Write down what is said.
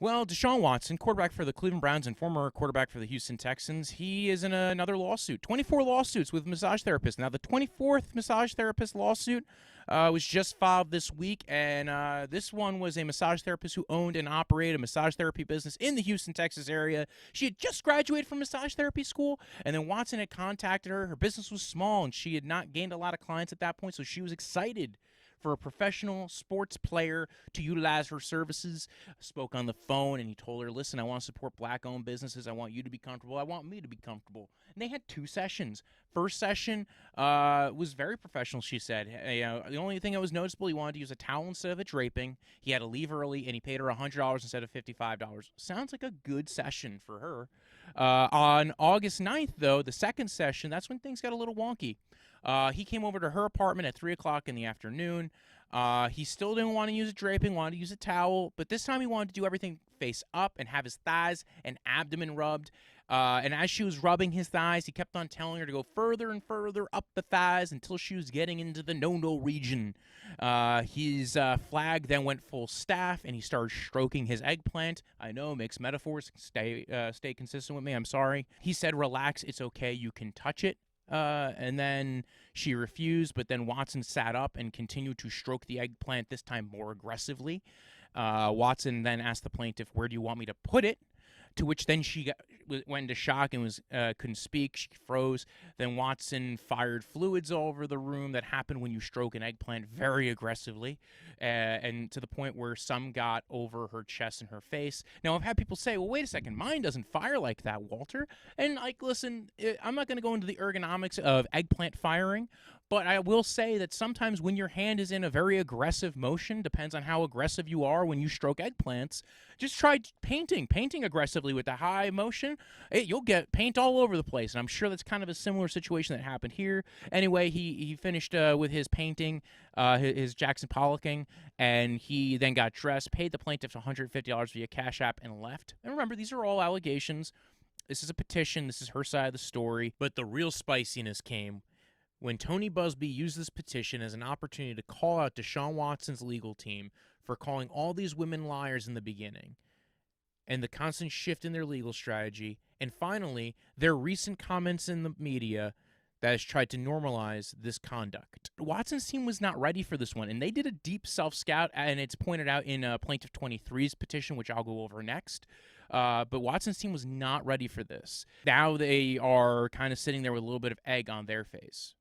Well, Deshaun Watson, quarterback for the Cleveland Browns and former quarterback for the Houston Texans, he is in another lawsuit. 24 lawsuits with massage therapists. Now, the 24th massage therapist lawsuit was just filed this week, and this one was a massage therapist who owned and operated a massage therapy business in the Houston, Texas area. She had just graduated from massage therapy school, and then Watson had contacted her. Her business was small, and she had not gained a lot of clients at that point, so she was excited for a professional sports player to utilize her services. Spoke on the phone, and he told her, listen, I want to support black-owned businesses. I want you to be comfortable. I want me to be comfortable. And they had 2 sessions. First session was very professional, she said. The only thing that was noticeable, he wanted to use a towel instead of a draping. He had to leave early, and he paid her $100 instead of $55. Sounds like a good session for her. On August 9th, though, the second session, that's when things got a little wonky. He came over to her apartment at 3 o'clock in the afternoon. He still didn't want to use a draping, wanted to use a towel, but this time he wanted to do everything face up and have his thighs and abdomen rubbed. And as she was rubbing his thighs, he kept on telling her to go further and further up the thighs until she was getting into the no-no region. His flag then went full staff, and he started stroking his eggplant. I know, mixed metaphors. Stay consistent with me. I'm sorry. He said, relax. It's okay. You can touch it. And then she refused, but then Watson sat up and continued to stroke the eggplant, this time more aggressively. Watson then asked the plaintiff, where do you want me to put it? To which then she went into shock and couldn't speak. She froze. Then Watson fired fluids all over the room. That happened when you stroke an eggplant very aggressively, and to the point where some got over her chest and her face. Now, I've had people say, well, wait a second, mine doesn't fire like that, Walter. And, listen, I'm not going to go into the ergonomics of eggplant firing, but I will say that sometimes when your hand is in a very aggressive motion, depends on how aggressive you are when you stroke eggplants, just try painting aggressively with the high motion. You'll get paint all over the place, and I'm sure that's kind of a similar situation that happened here. Anyway, he finished with his painting, his Jackson Pollocking, and he then got dressed, paid the plaintiff $150 via Cash App, and left. And remember, these are all allegations. This is a petition. This is her side of the story. But the real spiciness came when Tony Buzbee used this petition as an opportunity to call out Deshaun Watson's legal team for calling all these women liars in the beginning, and the constant shift in their legal strategy, and finally, their recent comments in the media that has tried to normalize this conduct. Watson's team was not ready for this one, and they did a deep self-scout, and it's pointed out in Plaintiff 23's petition, which I'll go over next. But Watson's team was not ready for this. Now they are kind of sitting there with a little bit of egg on their face.